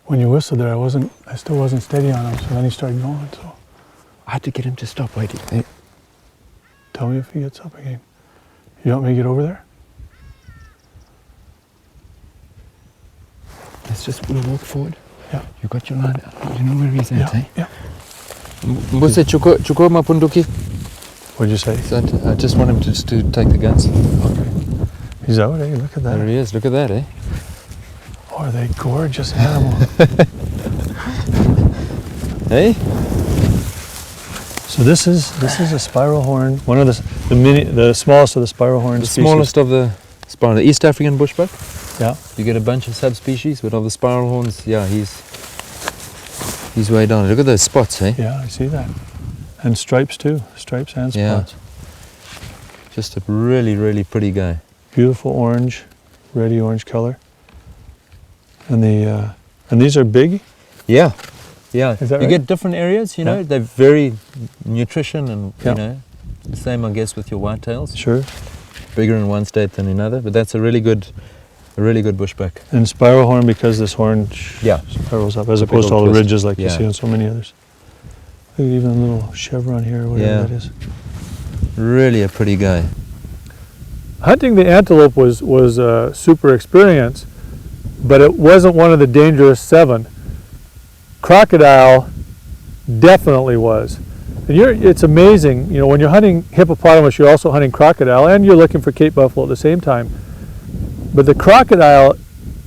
When you whistled there, I still wasn't steady on him, so then he started going, so. I had to get him to stop waiting. Hey. Tell me if he gets up again. You want me to get over there? Let's just walk forward. Yeah. You got your line. You know where he's at, Yeah, eh? yeah. Mbuse chuko mapunduki. What'd you say? I just want him to take the guns. Okay. He's out, eh? Look at that. There he is. Look at that, eh? Oh, are they gorgeous animals? Hey? So this is a spiral horn, one of the smallest of the spiral horn The species. smallest of the spiral, the East African bushbuck. Yeah. You get a bunch of subspecies, but of the spiral horns, yeah, he's way down. Look at those spots, eh? Yeah, I see that. And stripes too, stripes and Yeah. spots. Just a really, really pretty guy. Beautiful orange, reddy orange color. And these are big. Yeah, yeah. Is that you right? get different areas, you know. Yeah. They're very nutrition, and Yeah. you know, the same, I guess, with your whitetails. Sure. Bigger in one state than another, but that's a really good bushbuck. And spiral horn because this horn Yeah. spirals up as Big opposed to old all the twist. ridges like you Yeah. see on so many others. Look at even a little chevron here, or whatever Yeah. that is. Really a pretty guy. Hunting the antelope was a super experience, but it wasn't one of the Dangerous 7. Crocodile definitely was. And it's amazing, you know, when you're hunting hippopotamus, you're also hunting crocodile, and you're looking for Cape buffalo at the same time. But the crocodile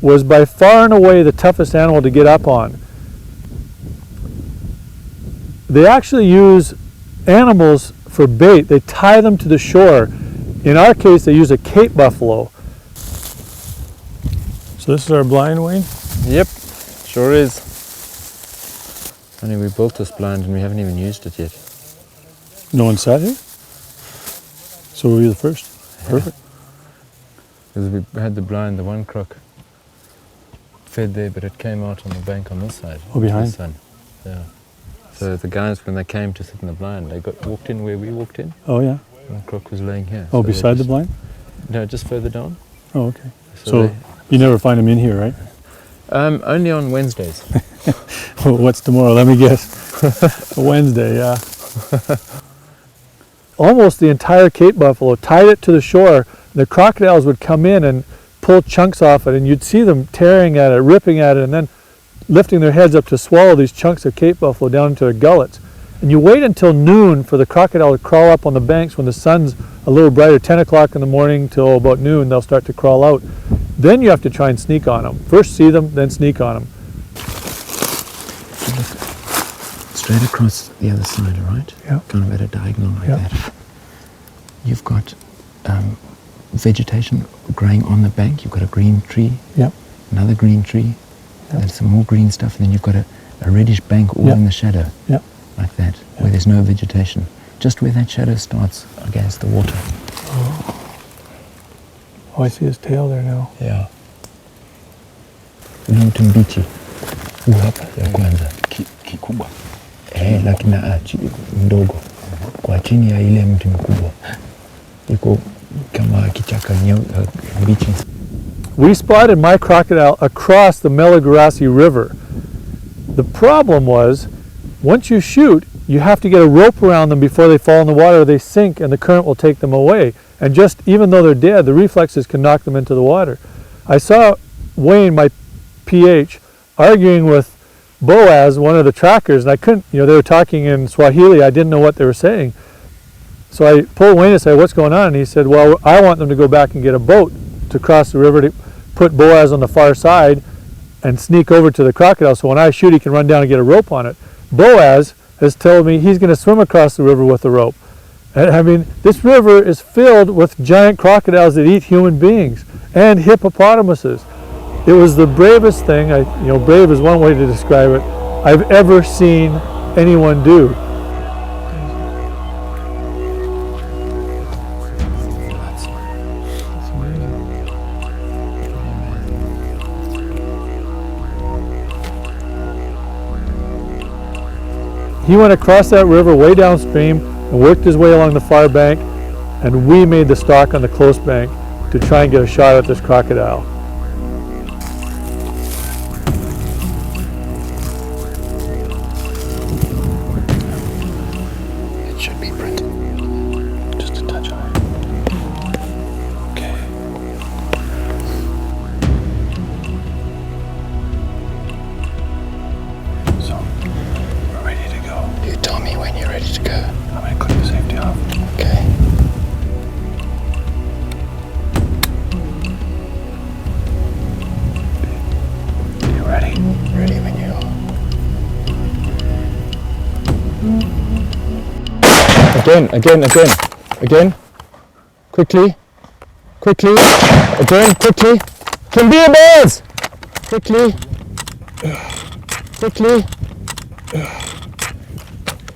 was by far and away the toughest animal to get up on. They actually use animals for bait. They tie them to the shore. In our case, they use a Cape buffalo. So this is our blind, Wayne? Yep, sure is. Only we built this blind and we haven't even used it yet. No one sat here? So were you the first? Perfect. Because we had the blind, the one croc fed there, but it came out on the bank on this side. Oh, behind? This side. Yeah. So the guys, when they came to sit in the blind, they walked in where we walked in, Oh yeah. and the croc was laying here. Oh, So they beside the just- blind? No, just further down. Oh, okay. So So they- you never find them in here, right? only on Wednesdays. Oh, what's tomorrow? Let me guess. Wednesday, yeah. Almost the entire Cape buffalo, tied it to the shore. The crocodiles would come in and pull chunks off it, and you'd see them tearing at it, ripping at it, and then lifting their heads up to swallow these chunks of Cape buffalo down into their gullets. And you wait until noon for the crocodile to crawl up on the banks when the sun's a little brighter, 10 o'clock in the morning till about noon, they'll start to crawl out. Then you have to try and sneak on them. First see them, then sneak on them. Straight across the other side, right? Yeah. Kind of at a diagonal like Yeah. that. You've got vegetation growing on the bank. You've got a green tree, Yep. another green tree, and some more green stuff, and then you've got a reddish bank all Yeah. in the shadow, Yep. like that, where there's no vegetation. Just where that shadow starts against the water. Oh, I see his tail there now. Yeah. Ule mti mbichi huu hapa ya kwanza Kikubwa. lakini mdogo kwa chini ya ile mti mkubwa iko kama kichaka mbichi. We spotted my crocodile across the Malagarassi River. The problem was, once you shoot, you have to get a rope around them before they fall in the water, or they sink and the current will take them away. And just, even though they're dead, the reflexes can knock them into the water. I saw Wayne, my PH, arguing with Boaz, one of the trackers, and I couldn't, they were talking in Swahili, I didn't know what they were saying. So I pulled Wayne and said, what's going on? And he said, well, I want them to go back and get a boat to cross the river to put Boaz on the far side and sneak over to the crocodile, so when I shoot he can run down and get a rope on it. Boaz has told me he's going to swim across the river with a rope. And I mean, this river is filled with giant crocodiles that eat human beings and hippopotamuses. It was the bravest thing, brave is one way to describe it, I've ever seen anyone do. He went across that river way downstream and worked his way along the far bank, and we made the stalk on the close bank to try and get a shot at this crocodile. It should be printed. Just a touch high. Okay. So, we're ready to go. You tell me when you're ready to go. I'm going to click the safety off. Okay. You ready? Ready when you are. Again. Quickly. Again, quickly. Can be a birds. Quickly.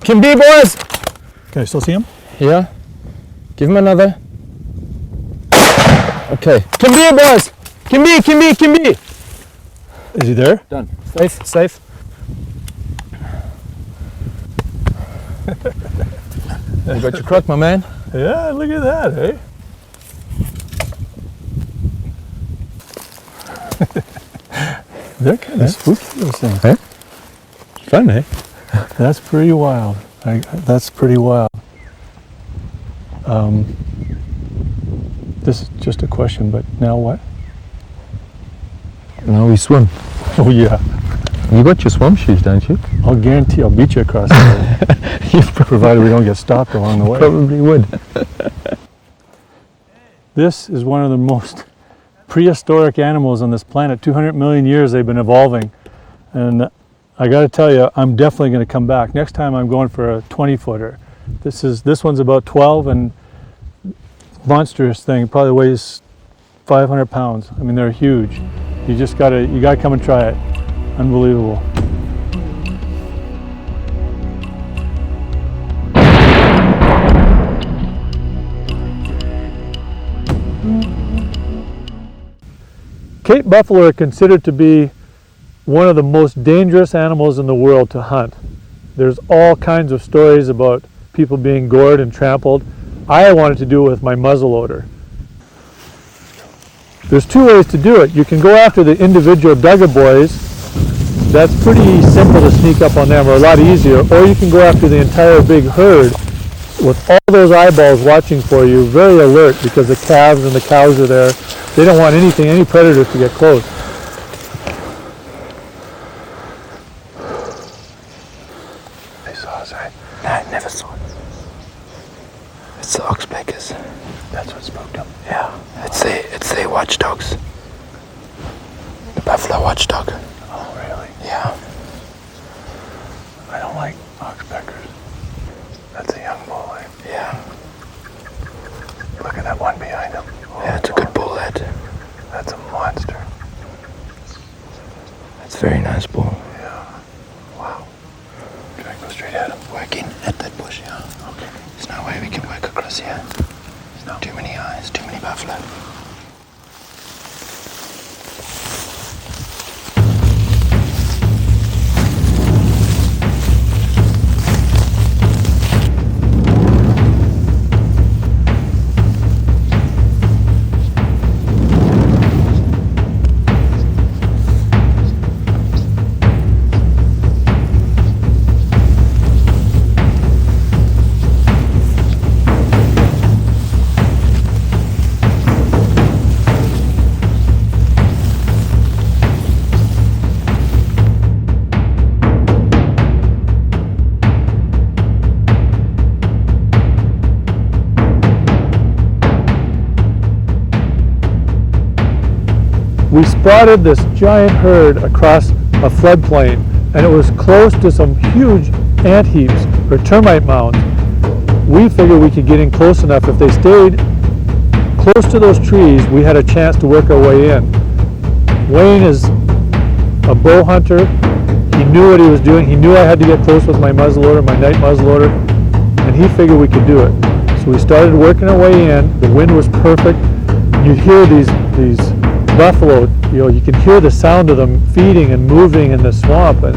Can be boys. Can I still see him? Yeah. Give him another. Okay. Can be boys. Can be. Is he there? Done. Safe. You got your croc, my man. Yeah, look at that, eh? They're kind of spooky, those things. Eh? Fun, eh? That's pretty wild. That's pretty wild. This is just a question, but now what? Now we swim. Oh yeah, You got your swim shoes, don't you? I'll guarantee I'll beat you across the river, provided we don't get stopped along the way. Probably would. This is one of the most prehistoric animals on this planet. 200 million years they've been evolving. And I got to tell you, I'm definitely going to come back. Next time I'm going for a 20-footer. This one's about 12 and monstrous thing. Probably weighs 500 pounds. I mean, they're huge. You gotta come and try it. Unbelievable. Cape buffalo are considered to be one of the most dangerous animals in the world to hunt. There's all kinds of stories about people being gored and trampled. I wanted to do it with my muzzleloader. There's two ways to do it. You can go after the individual duggar boys. That's pretty simple to sneak up on them, or a lot easier. Or you can go after the entire big herd with all those eyeballs watching for you, very alert, because the calves and the cows are there. They don't want anything, any predators to get close. They saw us, eh? No, I never saw it. It's the oxpeckers. That's what spooked them. Yeah, it's their watchdogs. The buffalo watchdog. Oh, really? Yeah. I don't like oxpeckers. That's a young bull, eh? Yeah. Look at that one behind him. Yeah, it's a good bull, that. That's a monster. It's a very nice bull. Yeah. Wow. Should I go straight at him? Working at that bush, yeah. Okay. There's no way we can work across here. No. Too many eyes, too many buffalo. We spotted this giant herd across a floodplain, and it was close to some huge ant heaps or termite mounds. We figured we could get in close enough. If they stayed close to those trees, we had a chance to work our way in. Wayne is a bow hunter. He knew what he was doing. He knew I had to get close with my muzzleloader, my night muzzleloader, and he figured we could do it. So we started working our way in. The wind was perfect. You'd hear these buffalo, you can hear the sound of them feeding and moving in the swamp, and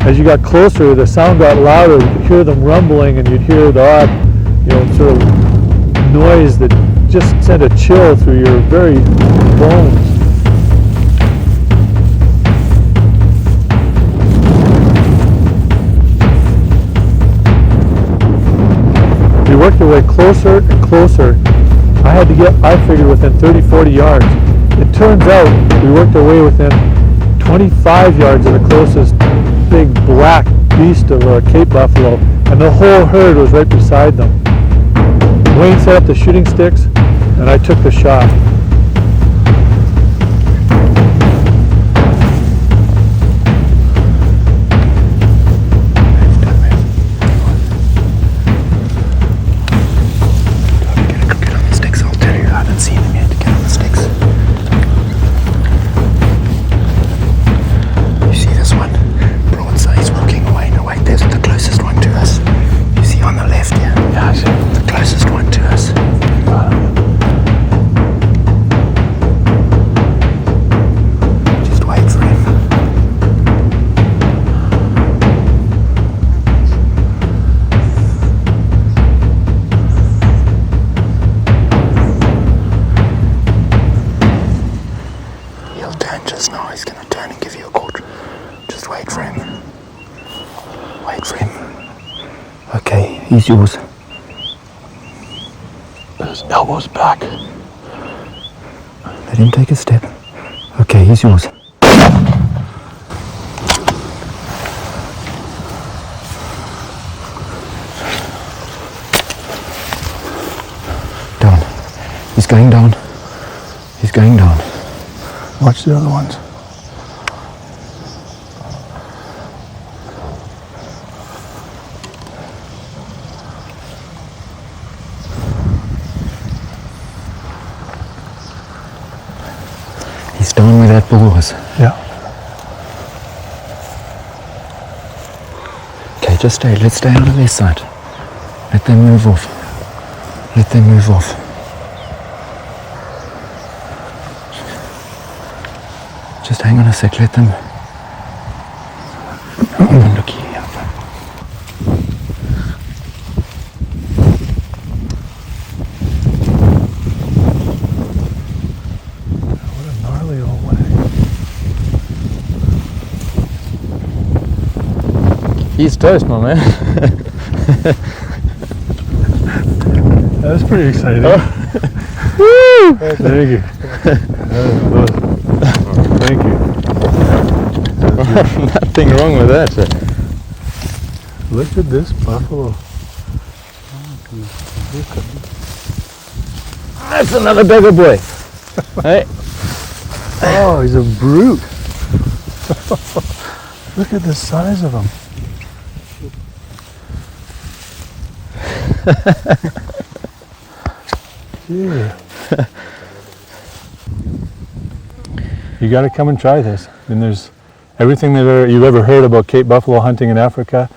as you got closer, the sound got louder. You could hear them rumbling, and you'd hear the odd, sort of noise that just sent a chill through your very bones. We worked our way closer and closer. I had to get, I figured, within 30, 40 yards. It turns out we worked our way within 25 yards of the closest big black beast of a Cape buffalo, and the whole herd was right beside them. Wayne set up the shooting sticks, and I took the shot. Get on the sticks, I'll tell you. I haven't seen him yet. Get on the sticks. You see this one? Broadside, he's walking away. No, wait, there's the closest one to us. You see on the left here? Yeah, I see. The closest one to us. Just wait for him. He'll turn just now. He's going to turn and give you a call. Just wait for him. Wait for him. Okay, he's yours. His elbow's back. Let him take a step. Okay, he's yours. Down. He's going down. He's going down. Watch the other ones. He's down where that bull was. Yeah. Okay, just stay. Let's stay out of their sight. Let them move off. Let them move off. Just hang on a sec. Let them. Look here. He's toast, my man. That's pretty exciting. Woo! Thank you. Thank you. Nothing wrong with that, sir. Look at this buffalo. That's another beggar boy. Hey. Oh, he's a brute. Look at the size of him. Yeah. You got to come and try this. And there's everything that you've ever heard about Cape buffalo hunting in Africa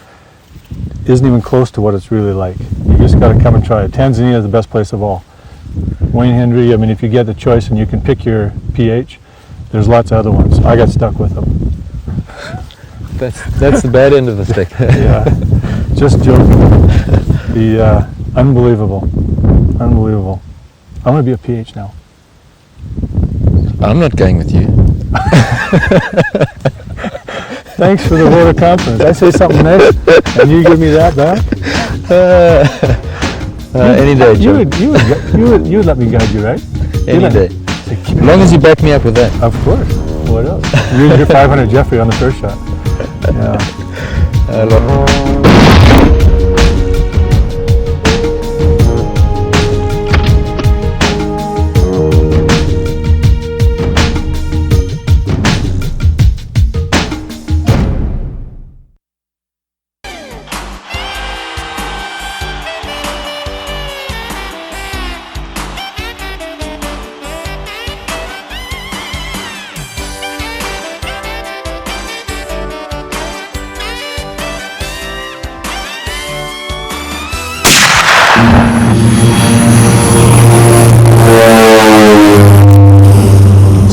isn't even close to what it's really like. You just got to come and try it. Tanzania is the best place of all. Wayne Hendry, I mean, if you get the choice and you can pick your PH, there's lots of other ones. I got stuck with them. That's the bad end of the stick. Yeah, just joking. Unbelievable. Unbelievable. I want to be a PH now. I'm not going with you. Thanks for the vote of confidence. I say something nice, and you give me that back. Any day, You Jim. would let me guide you, right? Any day. As long as you back me up with that. Of course. What else? You're 500 Jeffrey on the first shot. Yeah. I love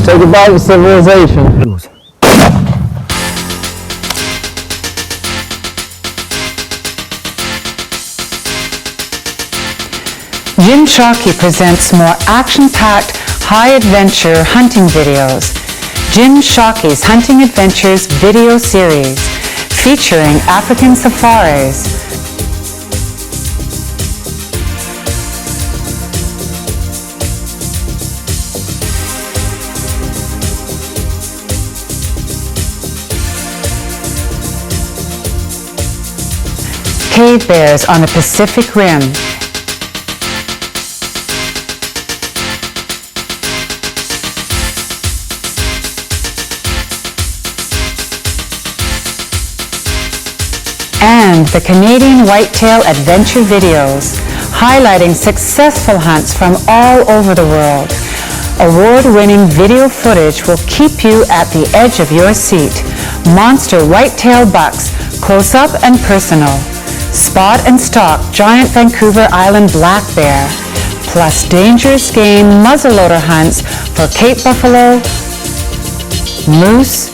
Say goodbye to civilization. Jim Shockey presents more action-packed, high-adventure hunting videos. Jim Shockey's Hunting Adventures video series, featuring African safaris, cave bears on the Pacific Rim, and the Canadian whitetail adventure videos, highlighting successful hunts from all over the world. Award-winning video footage will keep you at the edge of your seat. Monster whitetail bucks, close up and personal. Spot and stalk giant Vancouver Island black bear, plus dangerous game muzzleloader hunts for Cape buffalo, moose,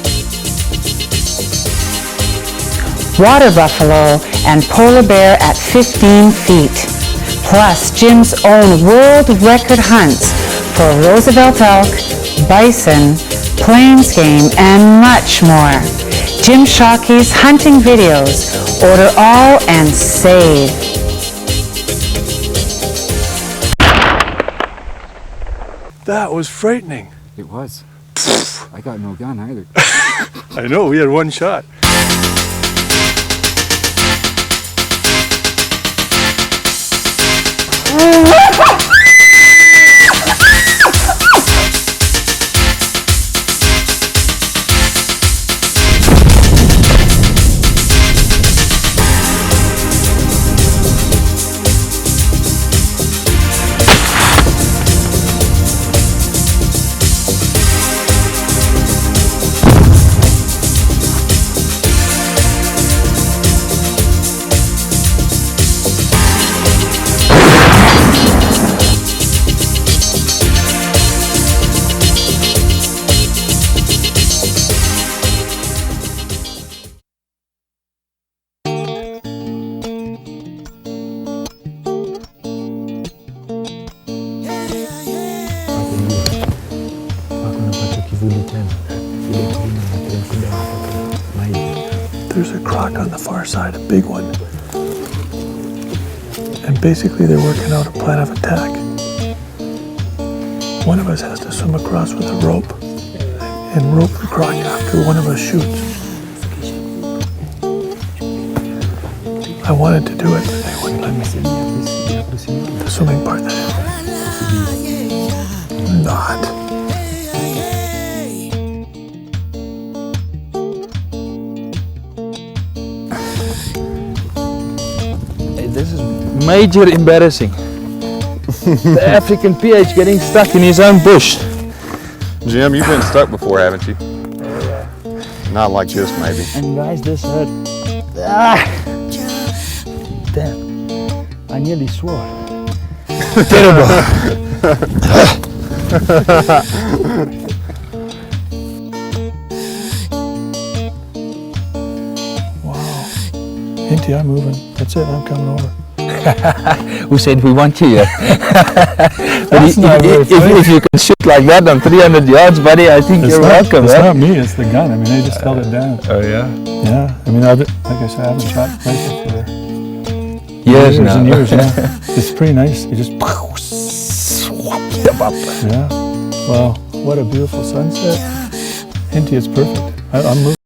water buffalo, and polar bear at 15 feet. Plus Jim's own world record hunts for Roosevelt elk, bison, plains game, and much more. Jim Shockey's hunting videos. Order all and save. That was frightening. It was. I got no gun either. I know, we had one shot. there's a croc on the far side, a big one. And basically they're working out a plan of attack. One of us has to swim across with a rope and rope the croc after one of us shoots. I wanted to do it, but they wouldn't let me. The swimming part that is. Not. This is major embarrassing. The African PH getting stuck in his own bush. Jim, you've been stuck before, haven't you? Not like this, maybe. And guys, this hurt. Ah! Damn. I nearly swore. Terrible. Wow. Hinty, I'm moving. That's it, I'm coming over. Who said we want you here? But That's not very funny. if you can shoot like that on 300 yards, buddy, I think you're welcome. It's huh? not me, it's the gun. I mean, they just held it down. Oh yeah? Yeah, I mean, like I said, I haven't shot rifle for Years now. and years, yeah. It's pretty nice. You just, yeah. Wow, what a beautiful sunset. Hinty, it's perfect. I'm moving.